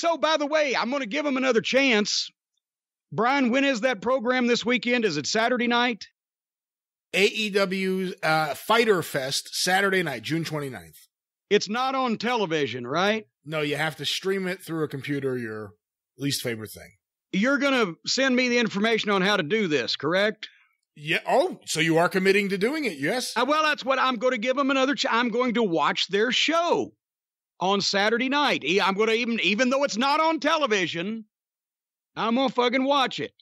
So, by the way, I'm going to give them another chance. Brian, when is that program this weekend? Is it Saturday night? AEW Fyter Fest, Saturday night, June 29th. It's not on television, right? No, you have to stream it through a computer, your least favorite thing. You're going to send me the information on how to do this, correct? Yeah. Oh, so you are committing to doing it, yes? Well, that's what I'm going to give them another I'm going to watch their show on Saturday night. I'm going to even though it's not on television, I'm going to fucking watch it.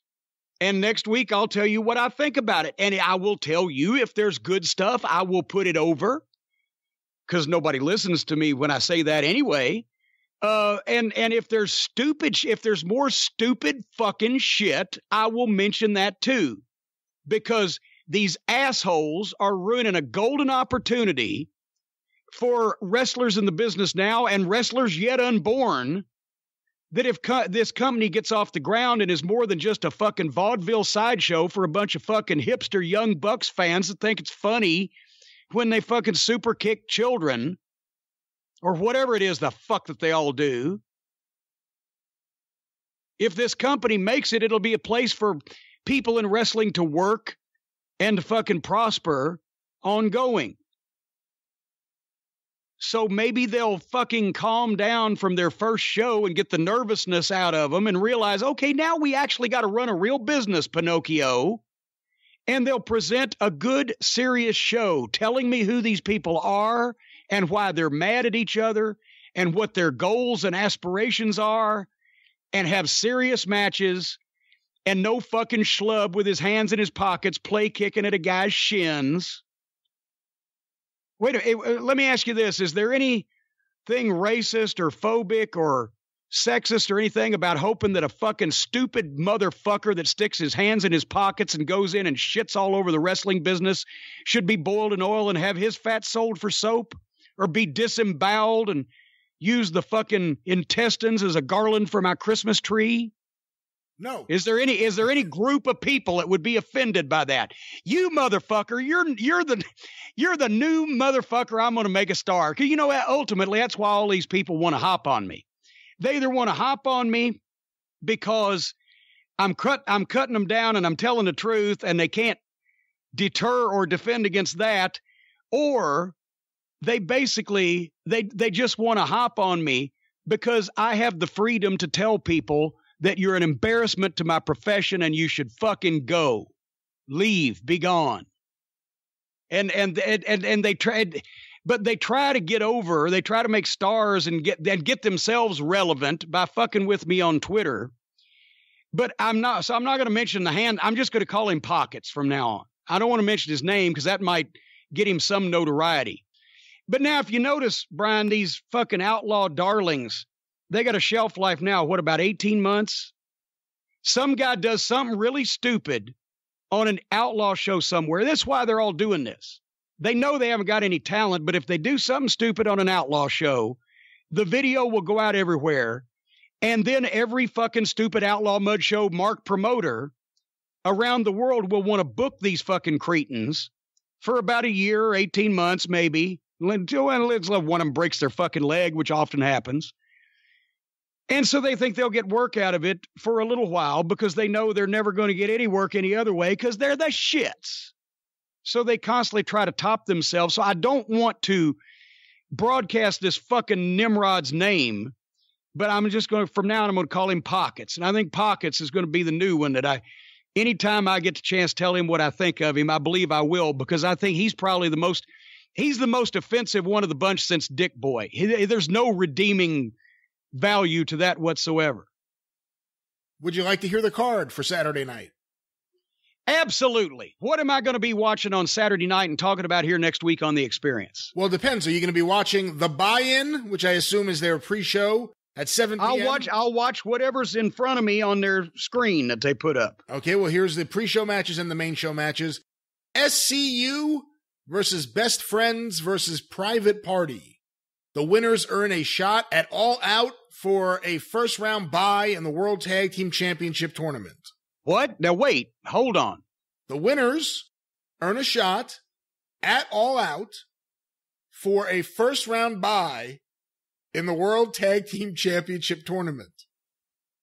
And next week, I'll tell you what I think about it. And I will tell you if there's good stuff, I will put it over. Because nobody listens to me when I say that anyway. And if there's more stupid fucking shit, I will mention that too. Because these assholes are ruining a golden opportunity for wrestlers in the business now and wrestlers yet unborn, that if this company gets off the ground and is more than just a fucking vaudeville sideshow for a bunch of fucking hipster young Bucks fans that think it's funny when they fucking super kick children or whatever it is the fuck that they all do. If this company makes it, it'll be a place for people in wrestling to work and to fucking prosper ongoing. So maybe they'll fucking calm down from their first show and get the nervousness out of them and realize, okay, now we actually got to run a real business, Pinocchio. And they'll present a good, serious show telling me who these people are and why they're mad at each other and what their goals and aspirations are, and have serious matches and no fucking schlub with his hands in his pockets play kicking at a guy's shins. Wait, let me ask you this. Is there anything racist or phobic or sexist or anything about hoping that a fucking stupid motherfucker that sticks his hands in his pockets and goes in and shits all over the wrestling business should be boiled in oil and have his fat sold for soap, or be disemboweled and use the fucking intestines as a garland for my Christmas tree? No. Is there any group of people that would be offended by that? You motherfucker, you're the new motherfucker I'm going to make a star. 'Cause you know, ultimately that's why all these people want to hop on me. They either want to hop on me because I'm cutting them down and I'm telling the truth and they can't deter or defend against that, or they basically they just want to hop on me because I have the freedom to tell people that you're an embarrassment to my profession and you should fucking go, leave, be gone. And they tried. But they try to get over, they try to make stars and get themselves relevant by fucking with me on Twitter. But I'm not going to mention the hand. I'm just going to call him Pockets from now on. I don't want to mention his name because that might get him some notoriety. But now if you notice, Brian, these fucking outlaw darlings, they got a shelf life now, what, about 18 months? Some guy does something really stupid on an outlaw show somewhere. That's why they're all doing this. They know they haven't got any talent, but if they do something stupid on an outlaw show, the video will go out everywhere. And then every fucking stupid outlaw mud show mark promoter around the world will want to book these fucking cretins for about a year or 18 months, maybe. Until one of them breaks their fucking leg, which often happens. And so they think they'll get work out of it for a little while because they know they're never going to get any work any other way because they're the shits. So they constantly try to top themselves. So I don't want to broadcast this fucking Nimrod's name, but I'm just going to, from now on, I'm going to call him Pockets. And I think Pockets is going to be the new one that anytime I get the chance to tell him what I think of him, I believe I will, because I think he's probably the most offensive one of the bunch since Dick Boy. There's no redeeming value to that whatsoever. Would you like to hear the card for Saturday night? Absolutely. What am I going to be watching on Saturday night and talking about here next week on The Experience? Well, it depends. Are you going to be watching The Buy-In, which I assume is their pre-show at 7 p.m.? I'll watch whatever's in front of me on their screen that they put up. Okay, well, here's the pre-show matches and the main show matches. SCU versus Best Friends versus Private Party. The winners earn a shot at All Out for a first-round bye in the World Tag Team Championship Tournament. What? Now, wait. Hold on. The winners earn a shot at All Out for a first-round bye in the World Tag Team Championship tournament.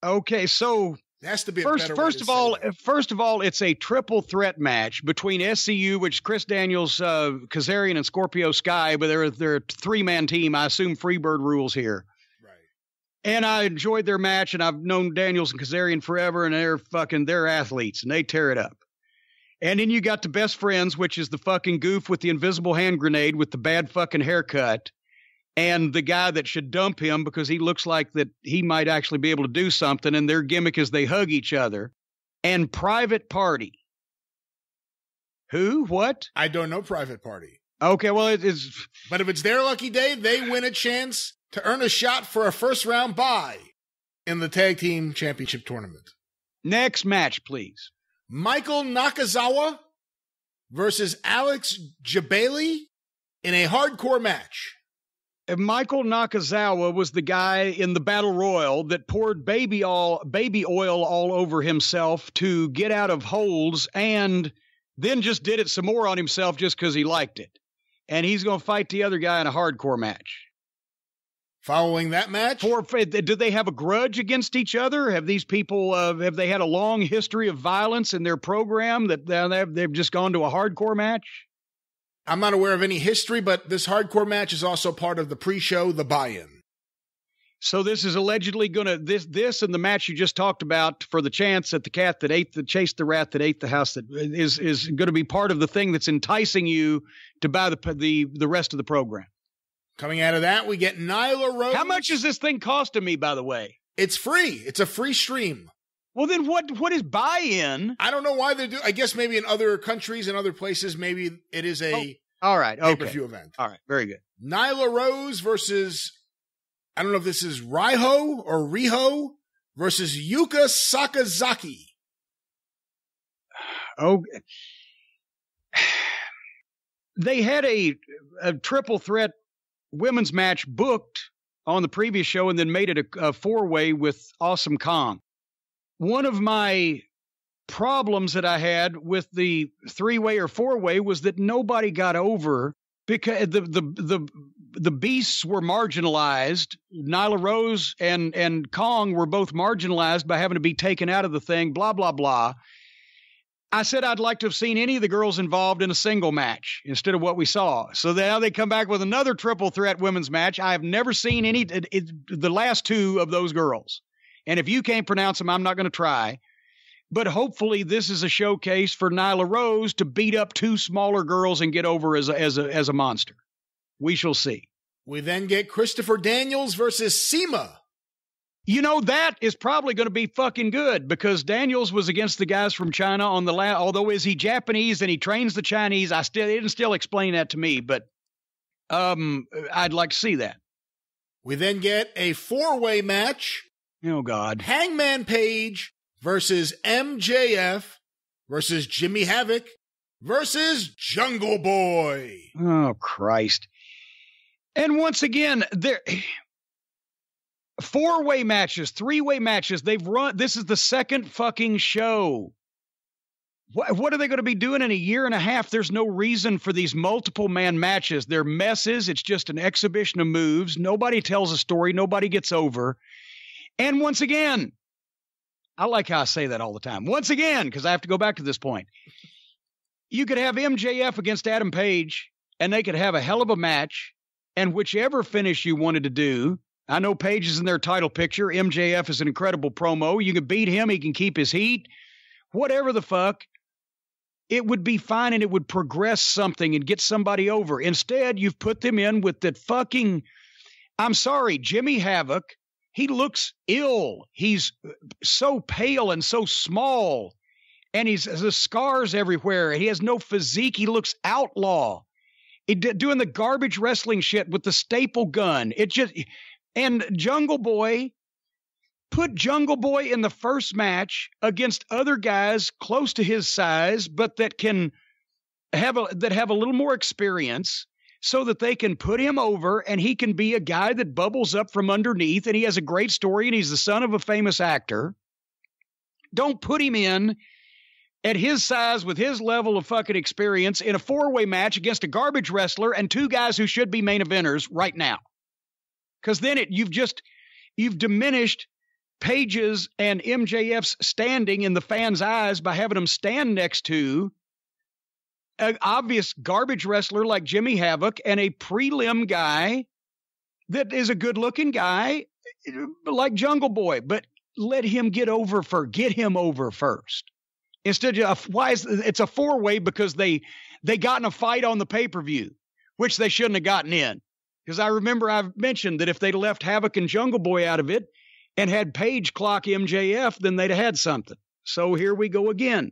Okay, so it has to be first of all, it's a triple threat match between SCU, which is Chris Daniels, Kazarian, and Scorpio Sky, but they're a 3-man team. I assume Freebird rules here. Right. And I enjoyed their match, and I've known Daniels and Kazarian forever, and they're athletes, and they tear it up. And then you got the Best Friends, which is the fucking goof with the invisible hand grenade with the bad fucking haircut. And the guy that should dump him because he looks like that he might actually be able to do something. And their gimmick is they hug each other. And Private Party. Who? What? I don't know Private Party. Okay, well, it is. But if it's their lucky day, they win a chance to earn a shot for a first-round bye in the Tag Team Championship tournament. Next match, please. Michael Nakazawa versus Alex Jabali in a hardcore match. Michael Nakazawa was the guy in the Battle Royal that poured baby oil all over himself to get out of holds and then just did it some more on himself just because he liked it. And he's going to fight the other guy in a hardcore match. Following that match? Do they have a grudge against each other? Have these people, have they had a long history of violence in their program that they've just gone to a hardcore match? I'm not aware of any history, but this hardcore match is also part of the pre-show, the buy-in. So this is allegedly going to, this and the match you just talked about for the chance at the chased the rat that ate the house that is going to be part of the thing that's enticing you to buy the rest of the program. Coming out of that, we get Nyla Rose. How much is this thing costing me, by the way? It's free. It's a free stream. Well, then what is buy-in? I don't know why they do. I guess maybe in other countries and other places, maybe it is a all right, okay. pay-per-view event. All right, very good. Nyla Rose versus, I don't know if this is Riho or Riho versus Yuka Sakazaki. Oh, they had a triple threat women's match booked on the previous show and then made it a 4-way with Awesome Kong. One of my problems that I had with the 3-way or 4-way was that nobody got over because the beasts were marginalized. Nyla Rose and Kong were both marginalized by having to be taken out of the thing, blah, blah, blah. I said I'd like to have seen any of the girls involved in a single match instead of what we saw. So now they come back with another triple threat women's match. I have never seen the last 2 of those girls. And if you can't pronounce them, I'm not going to try. But hopefully this is a showcase for Nyla Rose to beat up 2 smaller girls and get over as a monster. We shall see. We then get Christopher Daniels versus Seema. You know, that is probably going to be fucking good because Daniels was against the guys from China on the although is he Japanese and he trains the Chinese. They didn't still explain that to me, but I'd like to see that. We then get a 4-way match. Oh, God. Hangman Page versus MJF versus Jimmy Havoc versus Jungle Boy. Oh, Christ. And once again, 4-way matches, 3-way matches, they've run. This is the second fucking show. What are they going to be doing in a year and a half? There's no reason for these multiple man matches. They're messes. It's just an exhibition of moves. Nobody tells a story. Nobody gets over. And once again, I like how I say that all the time. Once again, because I have to go back to this point. You could have MJF against Adam Page, and they could have a hell of a match, and whichever finish you wanted to do. I know Page is in their title picture. MJF is an incredible promo. You can beat him. He can keep his heat. Whatever the fuck. It would be fine, and it would progress something and get somebody over. Instead, you've put them in with that fucking, I'm sorry, Jimmy Havoc. He looks ill. He's so pale and so small. And he's the scars everywhere. He has no physique. He looks outlaw. Doing the garbage wrestling shit with the staple gun. And Jungle Boy, put Jungle Boy in the first match against other guys close to his size, but that have a little more experience. So that they can put him over and he can be a guy that bubbles up from underneath and he has a great story and he's the son of a famous actor. Don't put him in at his size with his level of fucking experience in a 4-way match against a garbage wrestler and 2 guys who should be main eventers right now. Because then you've diminished Page's and MJF's standing in the fans' eyes by having them stand next to an obvious garbage wrestler like Jimmy Havoc and a prelim guy that is a good-looking guy like Jungle Boy. But let him get him over first. Instead of it's a four-way because they got in a fight on the pay-per-view, which they shouldn't have gotten in. Because I remember I've mentioned that if they'd left Havoc and Jungle Boy out of it and had Page clock MJF, then they'd have had something. So here we go again.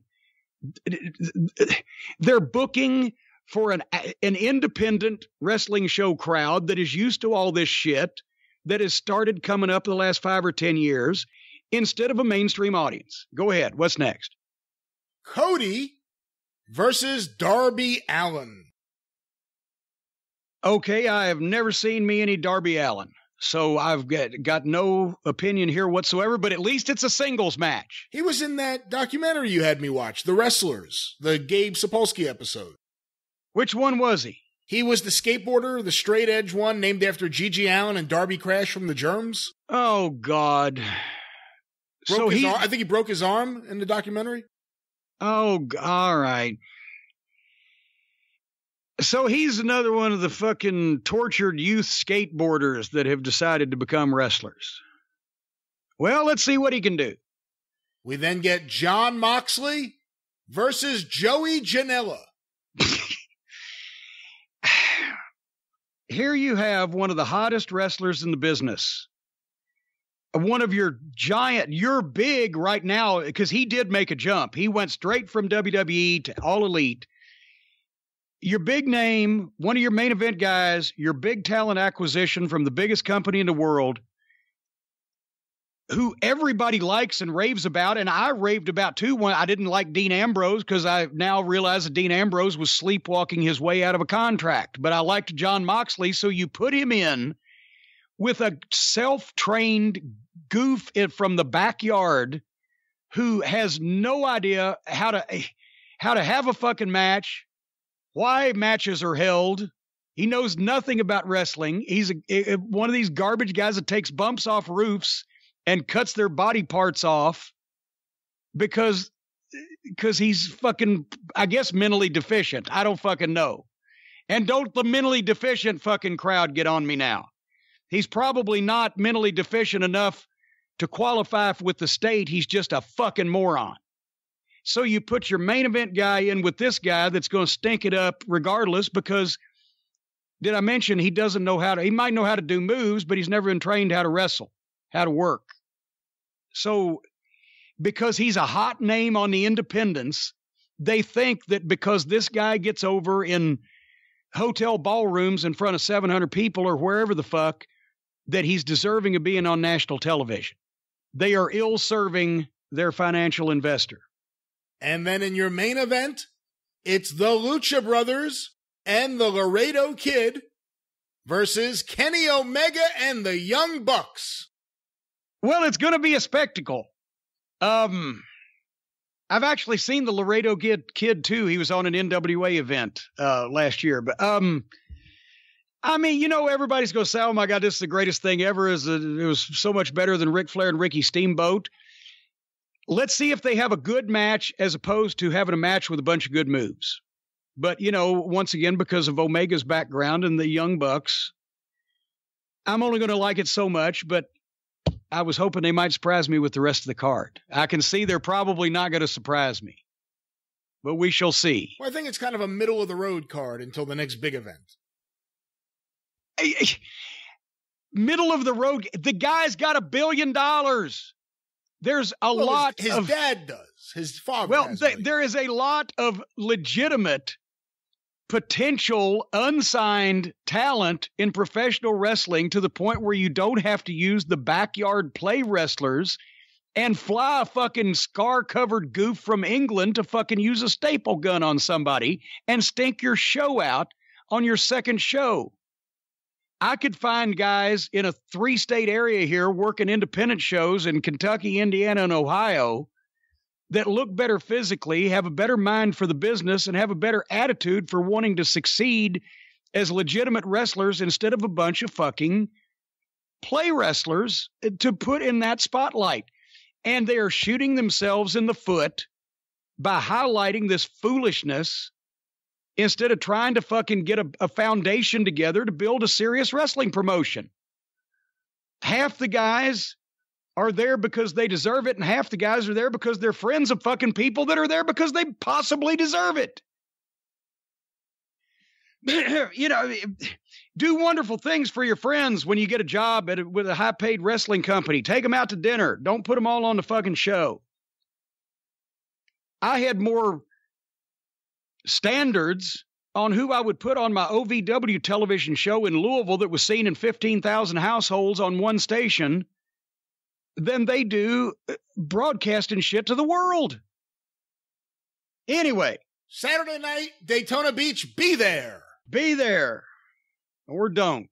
They're booking for an independent wrestling show crowd that is used to all this shit that has started coming up in the last 5 or 10 years instead of a mainstream audience. Go ahead. What's next? Cody versus Darby Allen. Okay, I have never seen me any Darby Allen, so I've got no opinion here whatsoever, but at least it's a singles match. He was in that documentary you had me watch, The Wrestlers, the Gabe Sapolsky episode. Which one was he? He was the skateboarder, the straight edge one, named after Gigi Allen and Darby Crash from the Germs. Oh, God. I think he broke his arm in the documentary. Oh, all right. So he's another one of the fucking tortured youth skateboarders that have decided to become wrestlers. Well, let's see what he can do. We then get Jon Moxley versus Joey Janela. Here you have one of the hottest wrestlers in the business. One of you're big right now, because he did make a jump. He went straight from WWE to All Elite. Your big name, one of your main event guys, your big talent acquisition from the biggest company in the world, who everybody likes and raves about, and I raved about too when I didn't like Dean Ambrose, because I now realize that Dean Ambrose was sleepwalking his way out of a contract. But I liked Jon Moxley, so you put him in with a self-trained goof from the backyard who has no idea how to have a fucking match, why matches are held. He knows nothing about wrestling. He's one of these garbage guys that takes bumps off roofs and cuts their body parts off because he's fucking, I guess, mentally deficient. I don't fucking know. And don't the mentally deficient fucking crowd get on me now. He's probably not mentally deficient enough to qualify with the state. He's just a fucking moron. So you put your main event guy in with this guy that's going to stink it up regardless, because did I mention he doesn't know he might know how to do moves, but he's never been trained how to wrestle, how to work. So because he's a hot name on the independents, they think that because this guy gets over in hotel ballrooms in front of 700 people or wherever the fuck, that he's deserving of being on national television. They are ill-serving their financial investor. And then in your main event, it's the Lucha Brothers and the Laredo Kid versus Kenny Omega and the Young Bucks. Well, it's going to be a spectacle. I've actually seen the Laredo Kid too. He was on an NWA event last year. But I mean, everybody's going to say, oh my God, this is the greatest thing ever. It was so much better than Ric Flair and Ricky Steamboat. Let's see if they have a good match as opposed to having a match with a bunch of good moves. But, once again, because of Omega's background and the Young Bucks, I'm only going to like it so much, but I was hoping they might surprise me with the rest of the card. I can see they're probably not going to surprise me, but we shall see. Well, I think it's kind of a middle-of-the-road card until the next big event. Middle of the road. The guy's got $1 billion. There's a lot his dad does. His father. Well, there is a lot of legitimate, potential, unsigned talent in professional wrestling to the point where you don't have to use the backyard play wrestlers and fly a fucking scar-covered goof from England to fucking use a staple gun on somebody and stink your show out on your second show. I could find guys in a 3-state area here working independent shows in Kentucky, Indiana, and Ohio that look better physically, have a better mind for the business, and have a better attitude for wanting to succeed as legitimate wrestlers instead of a bunch of fucking play wrestlers to put in that spotlight. And they are shooting themselves in the foot by highlighting this foolishness instead of trying to fucking get a foundation together to build a serious wrestling promotion. Half the guys are there because they deserve it, and half the guys are there because they're friends of fucking people that are there because they possibly deserve it. You know, do wonderful things for your friends when you get a job with a high-paid wrestling company. Take them out to dinner. Don't put them all on the fucking show. I had more standards on who I would put on my OVW television show in Louisville that was seen in 15,000 households on one station than they do broadcasting shit to the world. Anyway. Saturday night, Daytona Beach, be there. Be there. Or don't.